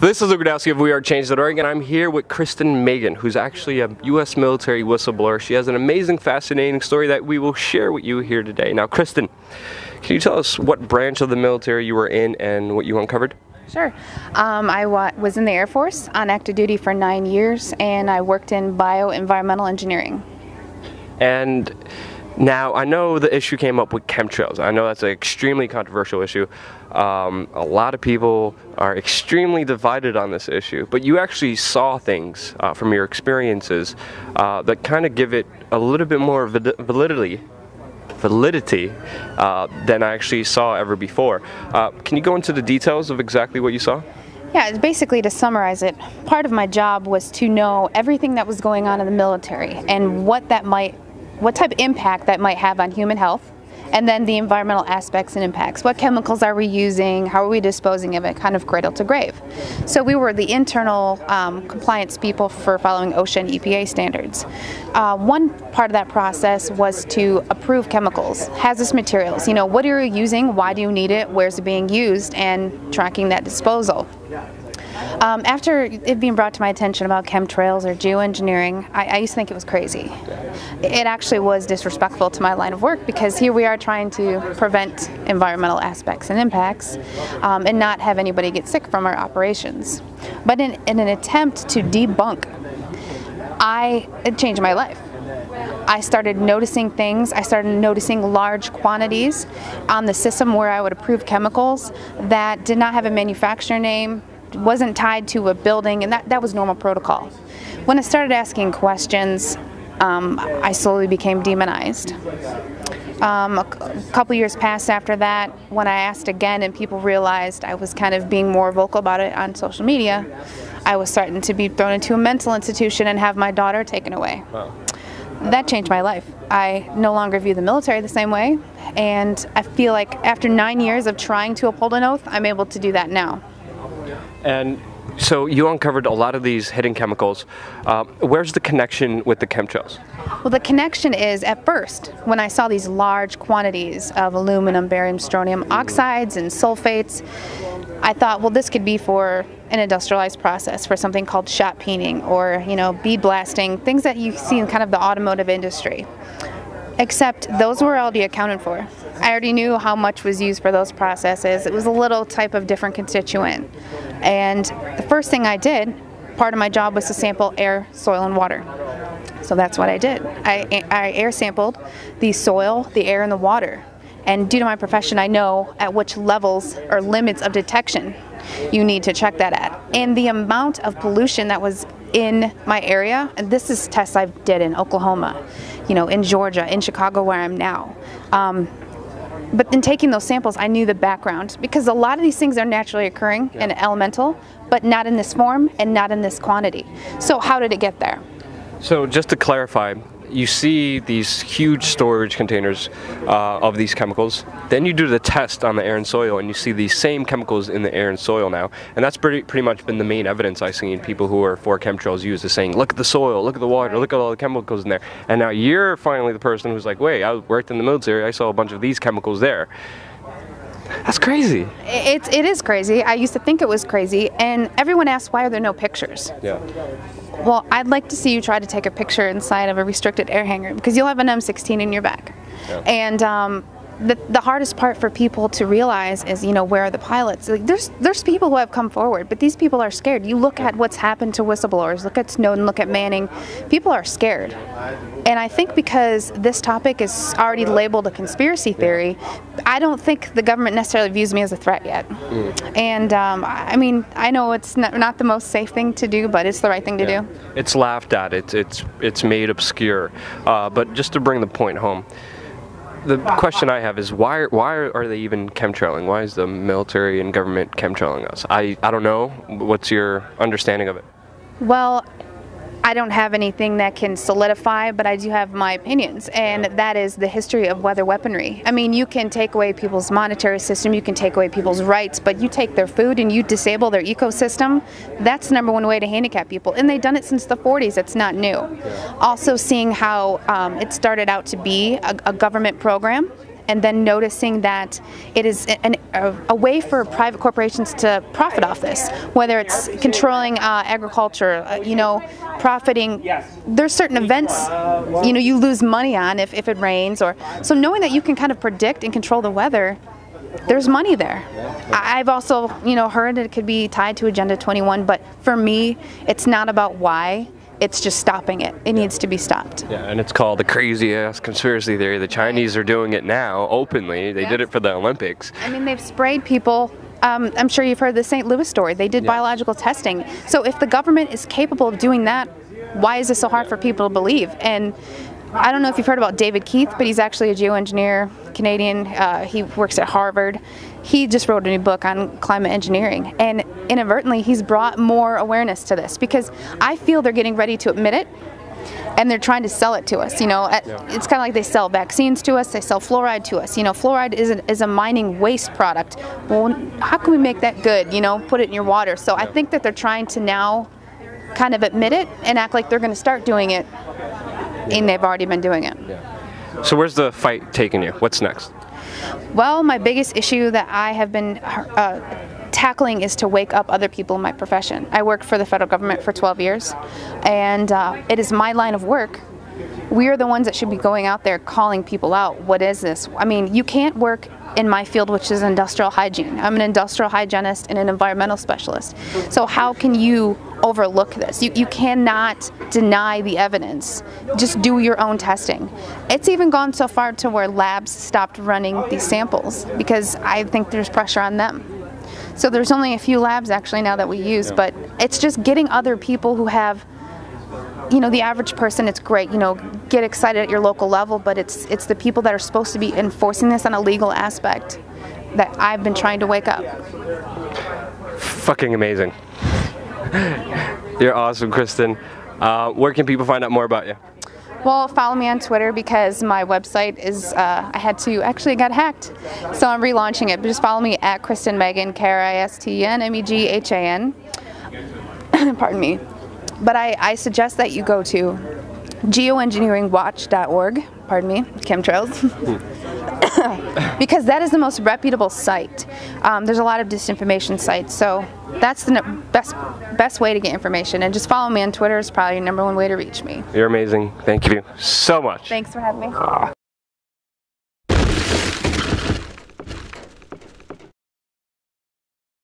This is Luke of We Are Change.org, and I'm here with Kristen Megan, who's actually a U.S. military whistleblower. She has an amazing, fascinating story that we will share with you here today. Now, Kristen, can you tell us what branch of the military you were in and what you uncovered? Sure. I was in the Air Force on active duty for 9 years, and I worked in bioenvironmental engineering. And now, I know the issue came up with chemtrails. I know that's an extremely controversial issue. A lot of people are extremely divided on this issue, but you actually saw things from your experiences that kind of give it a little bit more validity than I actually saw ever before. Can you go into the details of exactly what you saw? Yeah, it's basically, to summarize it, part of my job was to know everything that was going on in the military and what type of impact that might have on human health, and then the environmental aspects and impacts. What chemicals are we using? How are we disposing of it? Kind of cradle to grave. So we were the internal compliance people for following OSHA and EPA standards. One part of that process was to approve chemicals, hazardous materials. You know, what are you using? Why do you need it? Where's it being used? And tracking that disposal. After it being brought to my attention about chemtrails or geoengineering, I used to think it was crazy. It actually was disrespectful to my line of work, because here we are trying to prevent environmental aspects and impacts and not have anybody get sick from our operations. But in an attempt to debunk, it changed my life. I started noticing things. I started noticing large quantities on the system where I would approve chemicals that did not have a manufacturer name, wasn't tied to a building, and that was normal protocol. When I started asking questions, I slowly became demonized. A couple years passed after that. When I asked again and people realized I was kind of being more vocal about it on social media, I was starting to be thrown into a mental institution and have my daughter taken away. Wow. That changed my life. I no longer view the military the same way, and I feel like after 9 years of trying to uphold an oath, I'm able to do that now. And so you uncovered a lot of these hidden chemicals. Where's the connection with the chemtrails? Well, the connection is, at first, when I saw these large quantities of aluminum, barium, strontium oxides and sulfates, I thought, well, this could be for an industrialized process, for something called shot peening or, bead blasting, things that you see in kind of the automotive industry. Except those were already accounted for. I already knew how much was used for those processes. It was a little type of different constituent. And the first thing I did, part of my job, was to sample air, soil, and water. So that's what I did. I air sampled the soil, the air, and the water. And due to my profession, I know at which levels or limits of detection you need to check that at. And the amount of pollution that was in my area, and this is tests I did in Oklahoma, in Georgia, in Chicago, where I'm now. But in taking those samples, I knew the background, because a lot of these things are naturally occurring and elemental, but not in this form and not in this quantity. So how did it get there? So just to clarify, you see these huge storage containers of these chemicals. Then you do the test on the air and soil, and you see these same chemicals in the air and soil now. And that's pretty much been the main evidence I've seen people who are for chemtrails use, is saying, look at the soil, look at the water, look at all the chemicals in there. And now you're finally the person who's like, wait, I worked in the military, I saw a bunch of these chemicals there. That's crazy. It is crazy. I used to think it was crazy, and everyone asks, why are there no pictures? Yeah. Well, I'd like to see you try to take a picture inside of a restricted air hangar, because you'll have an M16 in your back. Yeah. And the hardest part for people to realize is, where are the pilots? Like, there's people who have come forward, but these people are scared. You look at what's happened to whistleblowers, look at Snowden, look at Manning. People are scared. And I think because this topic is already labeled a conspiracy theory, I don't think the government necessarily views me as a threat yet. And I mean, I know it's not the most safe thing to do, but it's the right thing to do. It's laughed at, it's made obscure. But just to bring the point home, the question I have is, why are they even chemtrailing? Why is the military and government chemtrailing us? I don't know. What's your understanding of it? Well, I don't have anything that can solidify, but I do have my opinions, and that is the history of weather weaponry. I mean, you can take away people's monetary system, you can take away people's rights, but you take their food and you disable their ecosystem, that's the #1 way to handicap people. And they've done it since the 40s, it's not new. Also seeing how it started out to be a government program, and then noticing that it is a way for private corporations to profit off this, whether it's controlling agriculture, you know, profiting. There's certain events, you know, you lose money on if it rains, or so knowing that you can kind of predict and control the weather, there's money there. I've also, you know, heard it could be tied to Agenda 21, but for me, it's not about why. It's just stopping it. It needs to be stopped. Yeah, and it's called the crazy-ass conspiracy theory. The Chinese are doing it now, openly. They did it for the Olympics. I mean, they've sprayed people. I'm sure you've heard the St. Louis story. They did biological testing. So if the government is capable of doing that, why is it so hard for people to believe? And I don't know if you've heard about David Keith, but he's actually a geoengineer, Canadian. He works at Harvard. He just wrote a new book on climate engineering, and inadvertently he's brought more awareness to this, because I feel they're getting ready to admit it, and they're trying to sell it to us. You know, it's kind of like they sell vaccines to us, they sell fluoride to us. You know, fluoride is a mining waste product. Well, how can we make that good? You know, put it in your water. So I think that they're trying to now kind of admit it and act like they're going to start doing it, and they've already been doing it. So where's the fight taking you? What's next? Well, my biggest issue that I have been tackling is to wake up other people in my profession. I worked for the federal government for 12 years, and it is my line of work. We are the ones that should be going out there calling people out. What is this? I mean, you can't work in my field, which is industrial hygiene. I'm an industrial hygienist and an environmental specialist. So how can you overlook this? You cannot deny the evidence. Just do your own testing. It's even gone so far to where labs stopped running these samples because I think there's pressure on them. So there's only a few labs actually now that we use, but it's just getting other people who have, you know, the average person, it's great, you know, get excited at your local level, but it's the people that are supposed to be enforcing this on a legal aspect that I've been trying to wake up. Fucking amazing. You're awesome, Kristen. Where can people find out more about you? Well, follow me on Twitter because my website is, it got hacked. So I'm relaunching it, but just follow me at Kristen Meghan, KristenMeghan. Pardon me. But I suggest that you go to geoengineeringwatch.org, pardon me, chemtrails, because that is the most reputable site. There's a lot of disinformation sites, so that's the best way to get information. And just follow me on Twitter is probably your #1 way to reach me. You're amazing. Thank you so much. Thanks for having me.